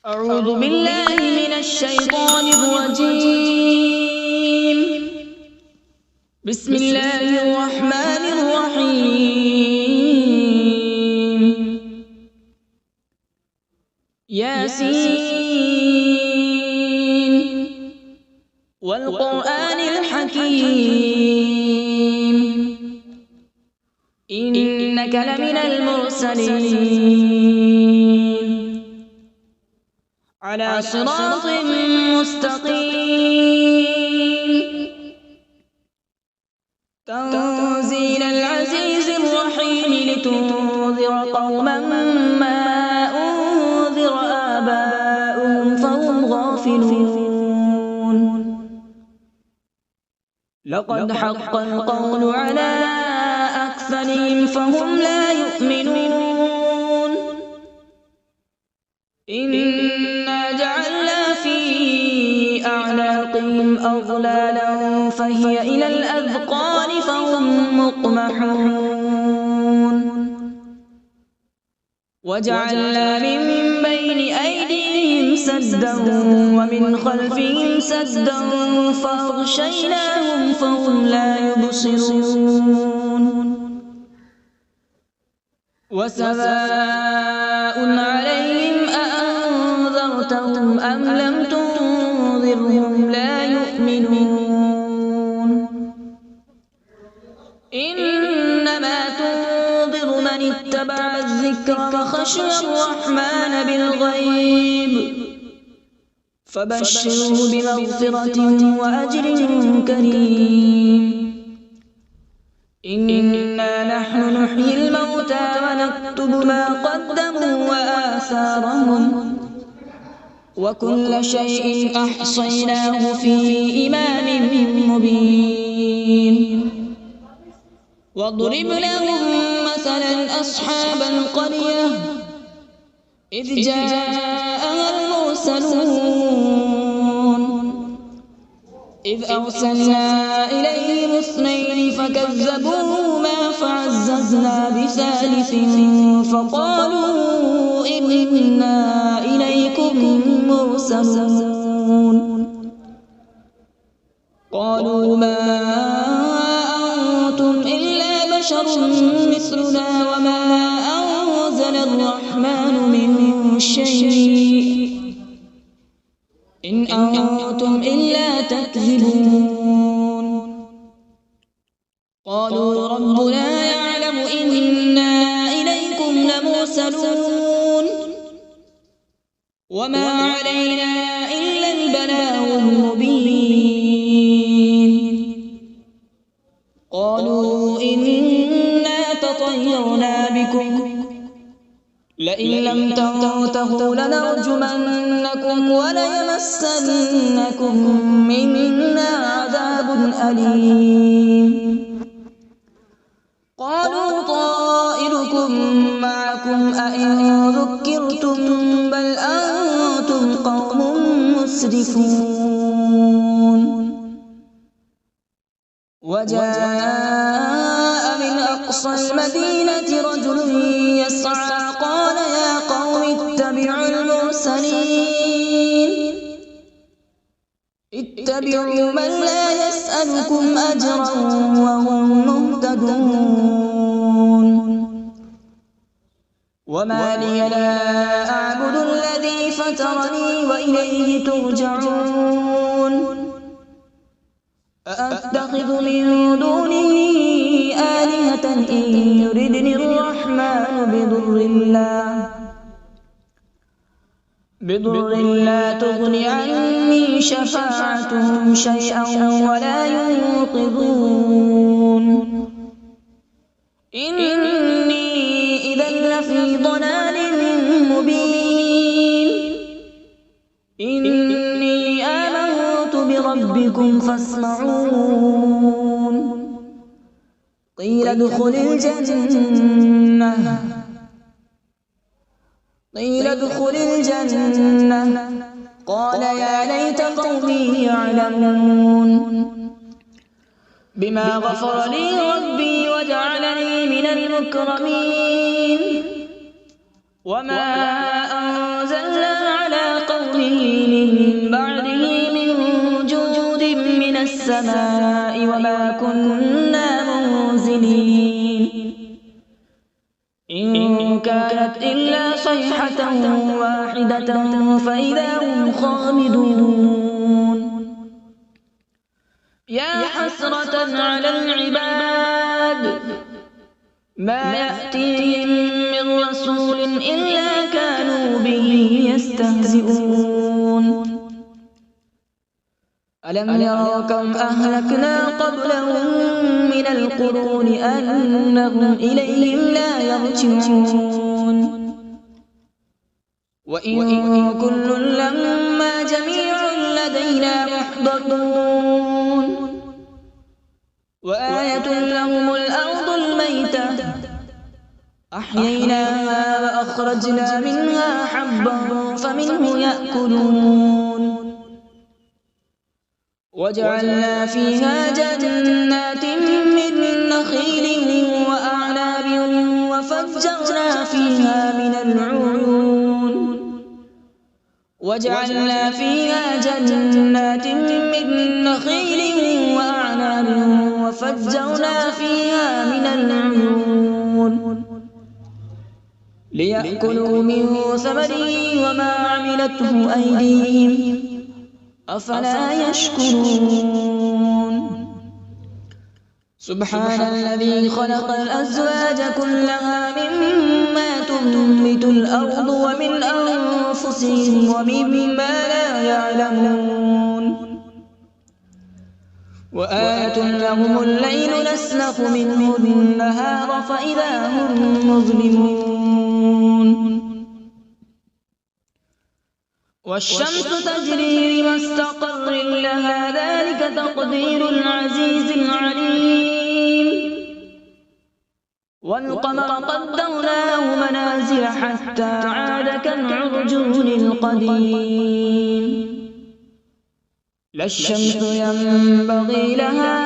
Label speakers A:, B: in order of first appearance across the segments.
A: أعوذ بالله من الشيطان الرجيم. بسم الله الرحمن الرحيم. ياسين والقرآن الحكيم إنك لمن المرسلين على صراط مستقيم. تنزيل العزيز الرحيم لتنذر قوما ما أنذر آباؤهم فهم غافلون. لقد حق القول على أكثرهم فهم لا يؤمنون. إنا جعلنا في أعناقهم أغلالا فهي إلى الأذقان فهم مقمحون. وجعلنا من بين أيديهم سدا ومن خلفهم سدا فأغشيناهم فهم لا يبصرون. وسواء عليهم أأنذرتهم أم لم تنذرهم لا يؤمنون. إنما تنذر من اتبع الذكر وخشي الرحمن بالغيب فبشره بمغفرة وأجر كريم. إنا نحن نحيي الموتى ونكتب ما قدموا وآثارهم وكل شيء أحصيناه في إمام مبين. واضرب لهم مثلا أصحاب القرية إذ جاءها المرسلون إذ أرسلنا إليهم اثنين فكذبوهما فعززنا بثالث فقالوا إنا إليكم مرسلون. قالوا ما أنتم إلا بشر مثلنا وما أنزل الرحمن من شيء إن أنتم إلا تكذبون. قالوا ربنا يعلم إنا إليكم لمرسلون وما علينا إلا البلاغ المبين. قالوا إنا تطيرنا بكم لئن لم تنتهوا لنرجمنكم وليمسنكم منا عذاب أليم. قالوا طائركم معكم أئن ذكرتم بل أنتم قوم مسرفون. وجاء من أقصى المدينة رجل يسعى قال يا قوم اتبعوا المرسلين اتبعوا من لا يسألكم أجرا وهم مهتدون. وما لي لا أعبد الذي فطرني وإليه ترجعون. أأتخذ من دونه آلهة إن يردني الرحمن بضر لا تغن عني شفاعتهم شيئا ولا ينقذون. إني إذا لفي ضلال مبين. إني آمنت بربكم فاسمعون. قيل ادخل الجنة قال يا ليت قومي يعلمون. بما غفر لي ربي وجعلني من المكرمين. وما أنزلنا على السماء وما كنا منزلين إن كانت إلا صيحة واحدة فإذا هم خامدون يا حسرة على العباد ما يأتيهم من رسول إلا كانوا به يستهزئون ألم يروا كم أهلكنا قبلهم من القرون أنهم إليهم لا يرجعون وإن كل لما جميع لدينا محضرون وآية لهم الأرض الميتة أحييناها وأخرجنا منها حبا فمنه يأكلون وجعلنا فيها جنات من نخيل وأعناب وفجرنا فيها من العيون وجعلنا فيها جنات من نخيل وأعناب وفجرنا فيها من العيون ليأكلوا من ثمره وما عملته أيديهم أفلا يشكرون سبحان الذي خلق الأزواج كلها مما تنبت الأرض ومن أنفسهم ومما لا يعلمون وآية لهم الليل نسلخ منه النهار فإذا هم مظلمون والشمس تجري لمستقر لها ذلك تقدير العزيز العليم والقمر قدرناه منازل حتى عاد كالعرجون القديم لا الشمس ينبغي لها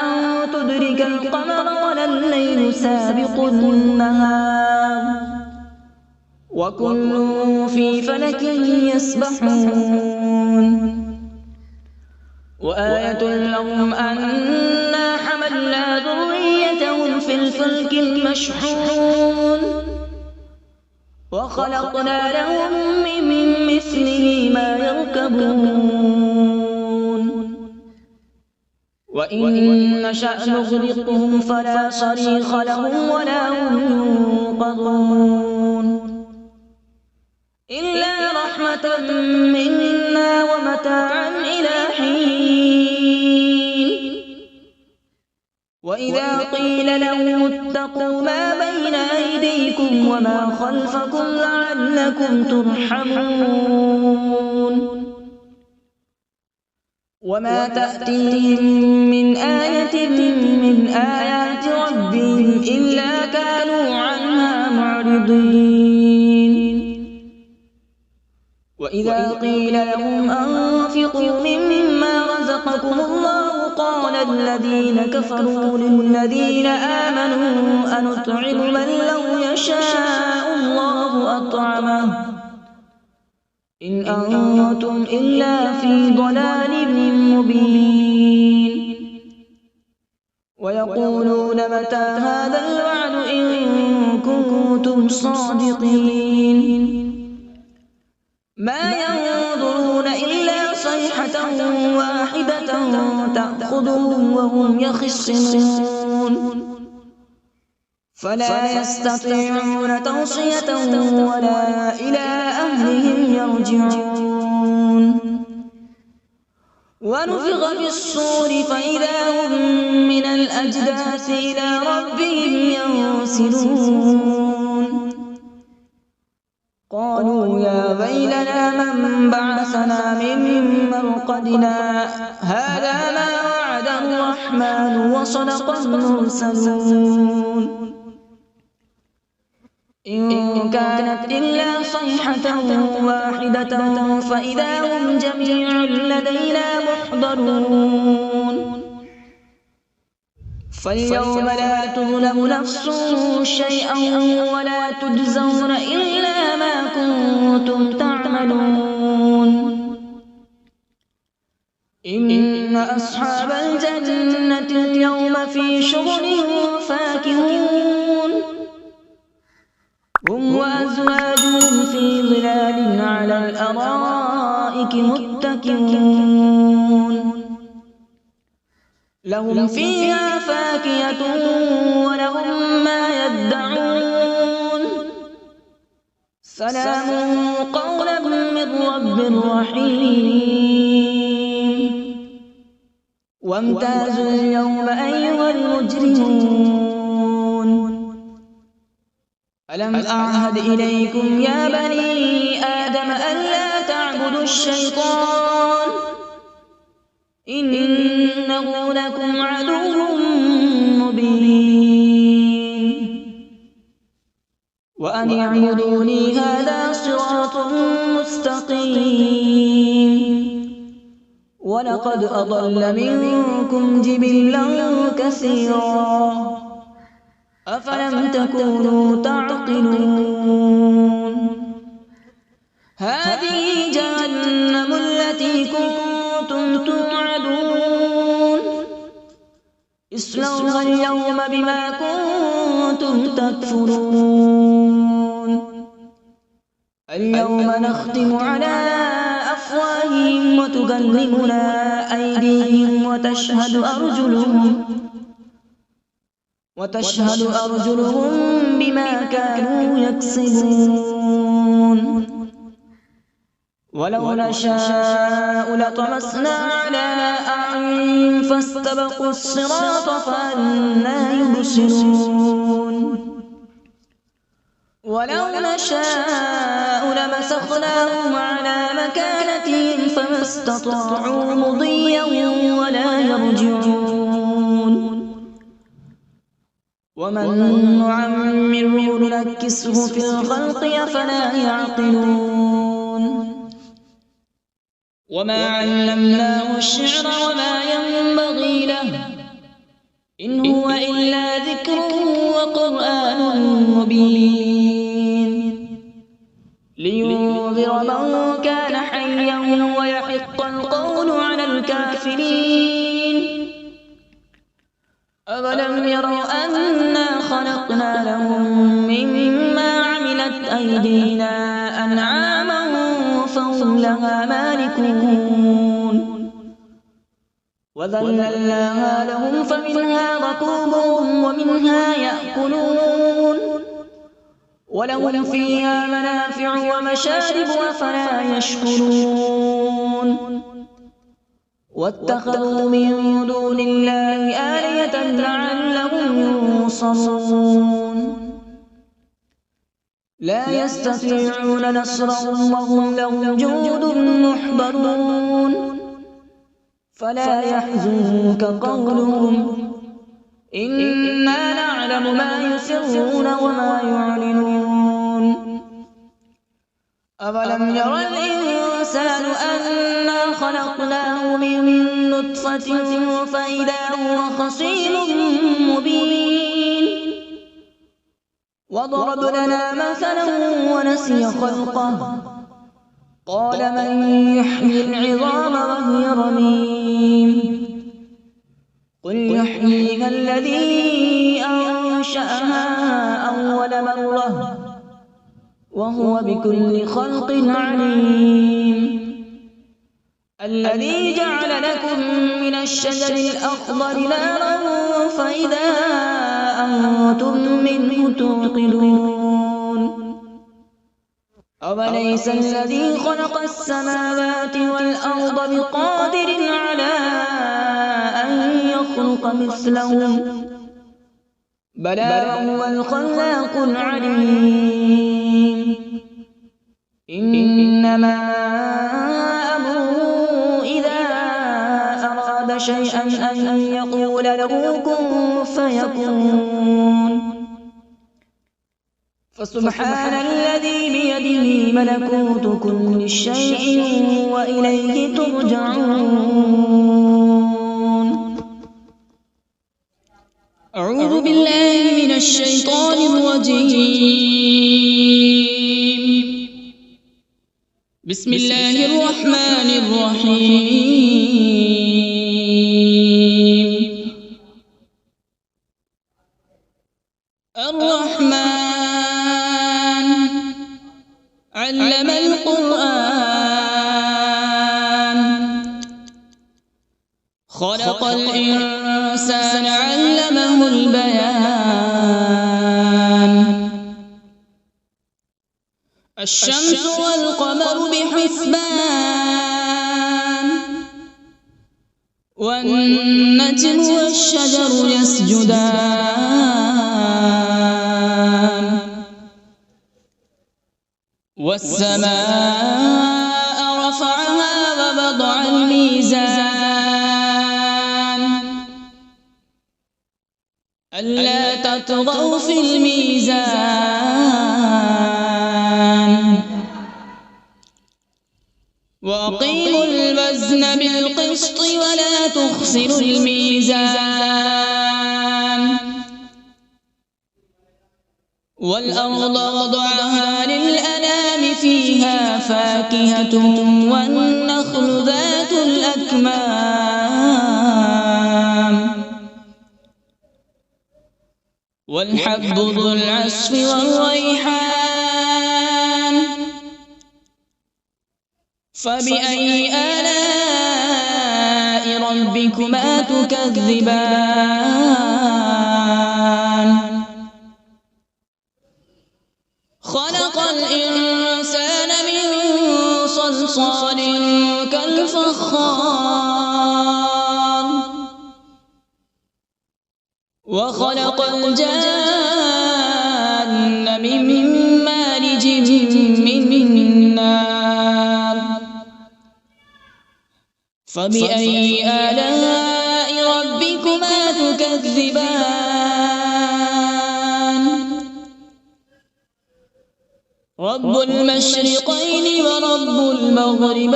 A: أن تدرك القمر ولا الليل سابق النهار وكل في فلك يسبحون وآية لهم أنا حملنا ذريتهم في الفلك المشحون وخلقنا لهم من مثله ما يركبون وإن نشأ نغرقهم فلا صريخ لهم ولا هم ينقذون إلا رحمة منا ومتاعا إلى حين وإذا قيل لهم اتقوا ما بين أيديكم وما خلفكم لعلكم ترحمون وما تأتيهم من آية من آيات ربهم إلا كانوا عنها معرضين وإذا قيل لهم أنفقوا مما رزقكم الله قال الذين كفروا للذين آمنوا أنطعم من لو يشاء الله أطعمه إن أنتم إلا في ضلال مبين ويقولون متى هذا الوعد إن كنتم صادقين ما ينظرون إلا صيحة واحدة تأخذهم وهم يخصمون فلا يستطيعون توصية ولا إلى أهلهم يرجعون ونفخ في الصور فإذا هم من الأجداث إلى ربهم ينسلون قالوا يا ويلنا من بعثنا من مرقدنا هذا ما وعد الرحمن وصدق المرسلون إن كانت إلا صيحة واحدة فإذا هم جميع لدينا محضرون فاليوم لا تظلم نفس شيئا ولا تجزون إلا ما كنتم تعملون إن أصحاب الجنة اليوم في شغل فاكهون هم وأزواجهم في ظلال على الأرائك متكئون لهم فيها فاكهة ولهم ما يدعون سلام قولا من رب رحيم وامتازوا اليوم أيها المجرمون ألم أعهد إليكم يا بني آدم ألا تعبدوا الشيطان إنه لكم عدو مبين وأن اعبدوني هذا صراط مستقيم ولقد أضل منكم جبلا كثيرا أفلم تكونوا تعقلون هذه جهنم التي كنتم توعدون اصلوها اليوم بما كنتم تكفرون اليوم نختم على أفواههم وتكلمنا أيديهم وتشهد أرجلهم بما كانوا يكسبون ولو نشاء لطمسنا على أعينهم فاستبقوا الصراط فأنى يبصرون ولو نشاء لمسخناهم على مكانتهم فما استطاعوا مضيا ولا يرجعون ومن نعمره ننكسه في الخلق أفلا يعقلون وما علمناه الشعر وما ينبغي له إن هو إلا ذكر وقرآن مبين لينذر من كان حيا ويحق القول على الكافرين أولم يروا أنا خلقنا لهم مما عملت أيدينا أنعاما فهم لها مالكون وذللناها لهم فمنها ركوبهم ومنها يأكلون ولهم فيها منافع ومشارب أفلا يشكرون واتخذوا من دون الله آلهة لعلهم ينصرون لا يستطيعون نصرهم وهم لهم جند محضرون فلا يحزنك قولهم إنا نعلم ما يسرون وما يعلنون أولم ير الإنسان أنا خلقناه من نطفة فإذا هو خصيم مبين وضرب لنا مثلا ونسي خلقه قال من يحيي العظام وهي رميم قل يحييها الذي أنشأها أول مرة وهو بكل خلق عليم الذي جعل لكم من الشجر الأخضر نارا فإذا أنتم منه توقدون أوليس الذي خلق السماوات والأرض بقادر على أن يخلق مثلهم بلى وهو الخلاق العليم إنما أمره إذا أراد شيئا أن يقول له كن فيكون فسبحان الذي بيده ملكوت كل شيء وإليه ترجعون أعوذ بالله من الشيطان الرجيم بسم الله الرحمن الرحيم القرآن خلق الإنسان علمه البيان الشمس والقمر بحسبان والنجم والشجر يسجدان والسماء رفعها ووضع الميزان ألا تطغوا في الميزان وأقيموا الوزن بالقسط ولا تخسروا الميزان والأرض وضعها للأنام فيها فاكهة والنخل ذات الأكمام والحب ذو العصف والريحان فبأي آلاء ربكما تكذبان خلق الإنسان من صلصال كالفخار وخلق الجان من مارج من نار فبأي آلاء ربكما تكذبان رب المشرقين ورب المغربين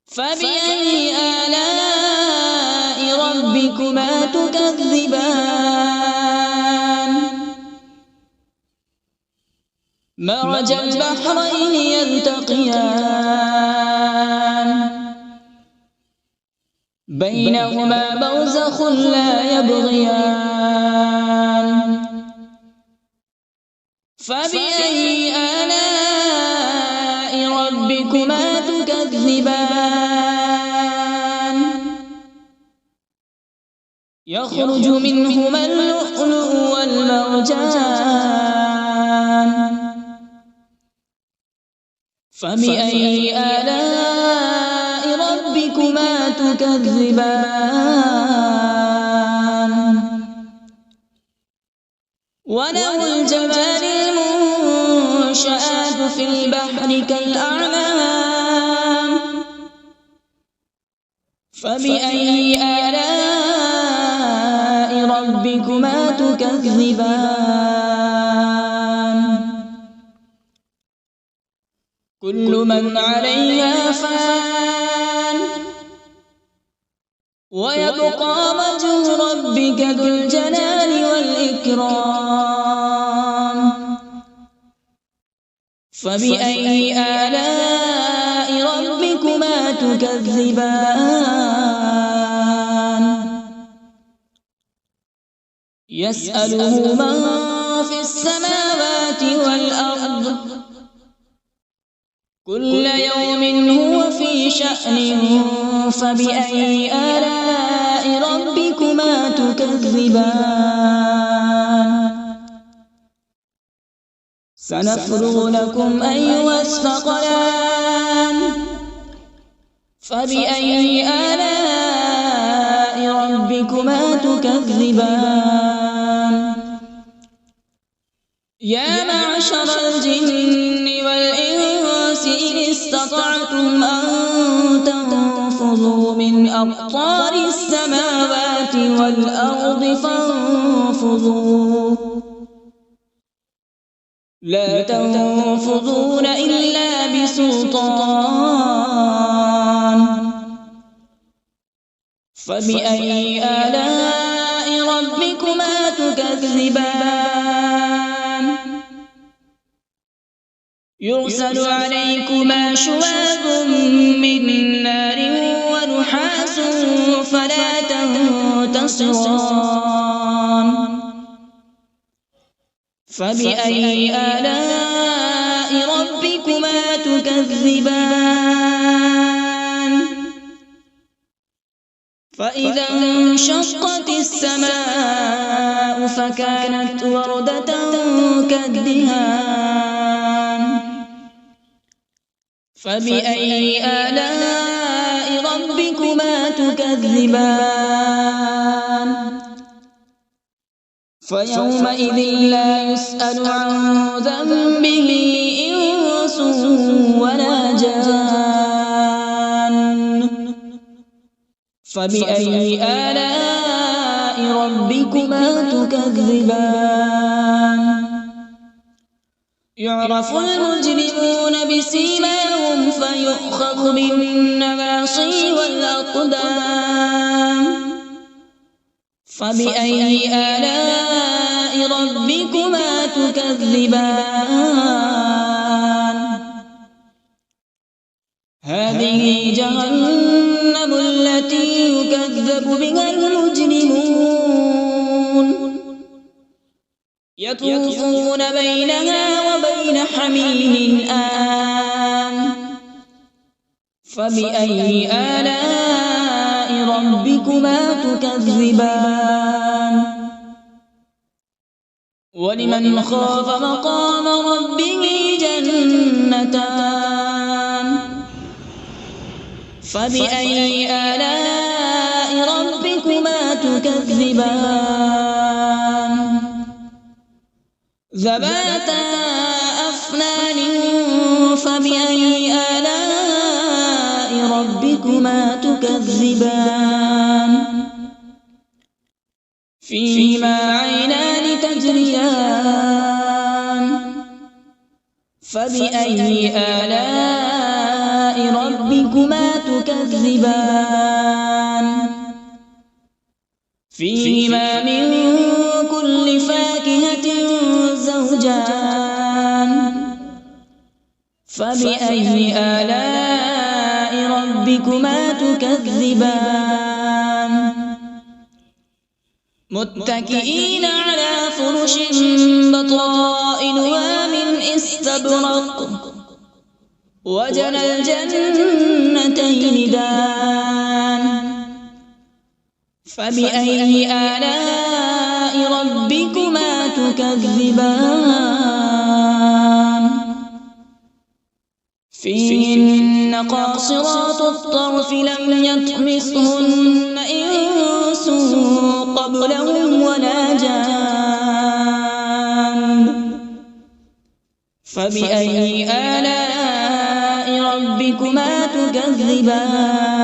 A: فبأي آلاء ربكما تكذبان مرج البحرين يلتقيان بينهما برزخ لا يبغيان فبأي آلاء ربكما تكذبان يخرج منهما اللؤلؤ والمرجان فبأي آلاء ربكما تكذبان وله الجوار المنشآت في البحر كالأعلام فبأي آلاء ربكما تكذبان كل من عليها فان ويبقى وجه ربك ذو الجلال والإكرام فبأي آلاء ربكما تكذبان يسأله من في السماوات والأرض كل يوم هو في شأن فبأي آلاء ربكما تكذبان سنفرغ لكم أيها الثقلان فبأي آلاء ربكما تكذبان يا معشر الجن والإنس إن استطعتم أن تنفذوا من أقطار السماوات والأرض فانفذوا لا تنفذون إلا بسلطان فبأي آلاء ربكما تكذبان يرسل عليكما شواظ من نار ونحاس فلا تنتصران فبأي آلاء ربكما تكذبان فإذا انشقت السماء فكانت وردة كالدهان فبأي آلاء ربكما تكذبان فيومئذ لا يسأل عن ذنبه إنس ولا جان فبأي آلاء ربكما تكذبان يعرف المجرمون بسيماهم فيؤخذ بالنواصي والأقدام فبأي آلاء ربكما تكذبان هذه جهنم التي يكذب بها المجرمون يطوفون بينها وبين حميم آن فبأي آلاء ربكما تكذبان ولمن خاف مقام ربه جنتان فبأي آلاء ربكما تكذبان ذواتا أفنان فبأي آلاء ربكما تكذبان فيهما عينان تجريان فبأي آلاء ربكما تكذبان فيهما من كل فاكهة زوجان فبأي آلاء ربكما تكذبان متكئين على فرش بطائنها من استبرق وجنى الجنتين دان فبأي آلاء ربكما تكذبان فيهن قاصرات الطرف لم يطمثهن إنس قبلهم ولا جان فبأي آلاء ربكما تكذبان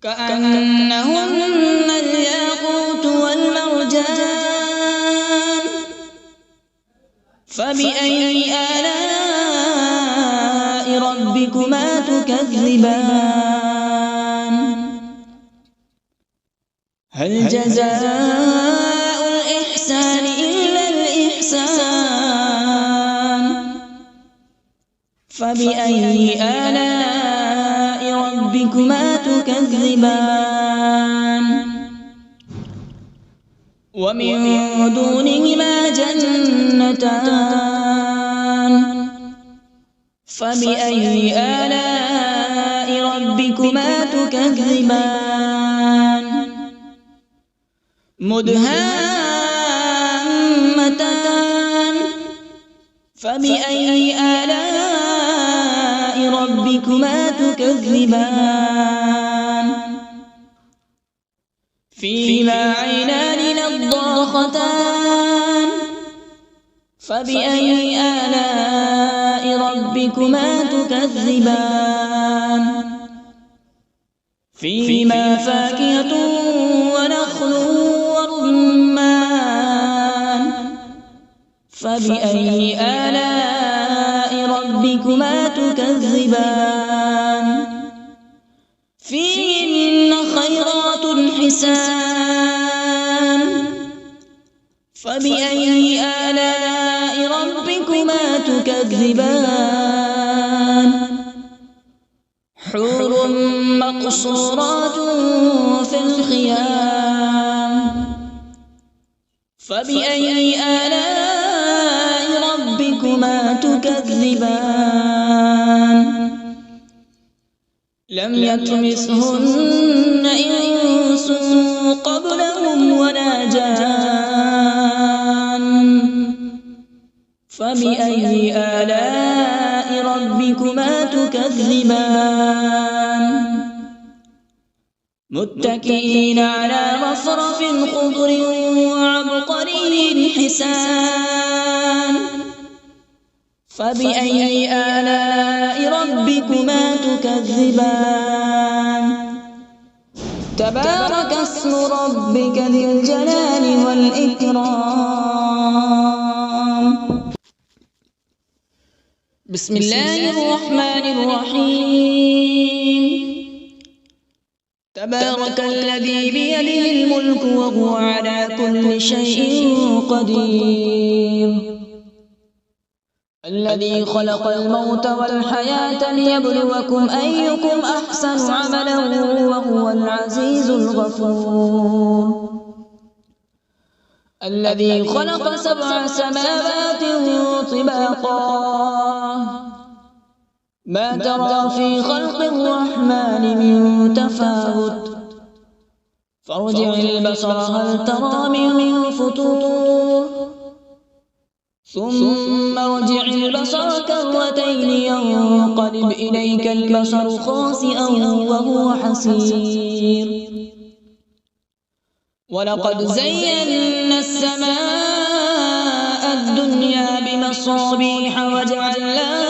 A: كأنهن الياقوت والمرجان فبأي آلاء ربكما تكذبان هل جزاء الإحسان إلا الإحسان فبأي آلاء ربكما تكذبان ومن دونهما جنتان فبأي آلاء ربكما تكذبان مدهامتان فبأي آلاء ربكما تكذبان فيهما عينان نضاختان فبأي آلاء ربكما تكذبان فيهما فاكهة ونخل ورمان فبأي آلاء ربكما تكذبان فيهن خيرات حسان فبأي آلاء ربكما تكذبان حور مقصورات في الخيام فبأي آلاء ربكما تكذبان لم يطمثهن إنس قبلهم ولا جان فبأي آلاء ربكما تكذبان متكئين على مصرف خضر وعبقري حسان فبأي آلاء ربكما تكذبان تبارك اسم ربك ذي الجلال والإكرام بسم الله الرحمن الرحيم تبارك الذي بيده الملك وهو على كل شيء قدير الذي خلق الموت والحياة ليبلوكم أيكم أحسن عملا وهو العزيز الغفور الذي خلق 7 سماوات طباقا ما ترى في خلق الرحمن من تفاوت فارجع البصر هل ترى من فطور ثم ارجع البصر كرتين ينقلب إليك البصر خاسئا وهو حسير ولقد زينا السماء الدنيا بمصابيح وجعلناها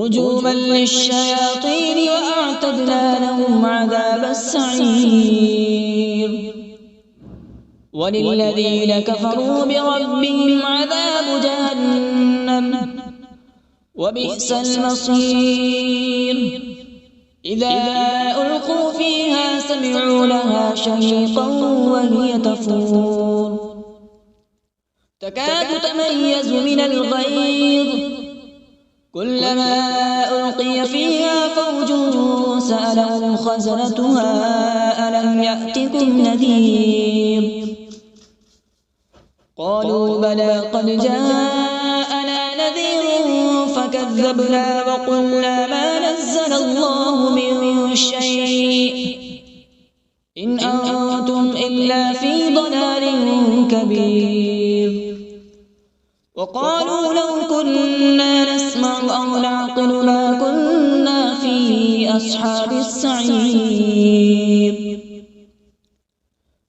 A: رجوما للشياطين وأعتدنا لهم عذاب السعير وللذين كفروا بربهم عذاب جهنم وبئس المصير إذا ألقوا فيها سمعوا لها شهيقا وهي تفور تكاد تميز من الغيظ كلما ألقي فيها فوج سألهم خزنتها ألم يأتكم نذير قالوا بلى قد جاءنا نذير فكذبنا وقلنا ما نزل الله من شيء إن أنتم إلا في ضلال كبير وقالوا لو كنا نسمع أو نعقل ما كنا في أصحاب السعير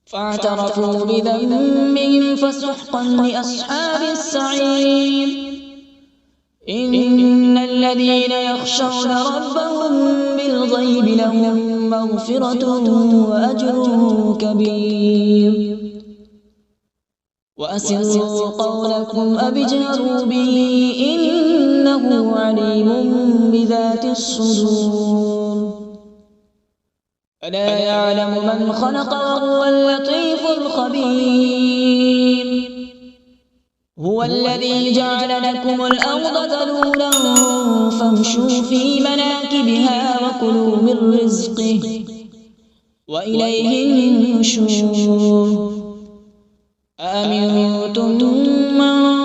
A: فاعترفوا بذنبهم فسحقا لأصحاب السعير إن الذين يخشون ربهم بالغيب لهم مغفرة وأجر كبير وأسروا قولكم أو اجهروا به إنه عليم بذات الصدور ألا يعلم من خلق وهو اللطيف الخبير هو الذي جعل لكم الأرض ذلولا فامشوا في مناكبها وكلوا من رزقه وإليه النشور أأمنتم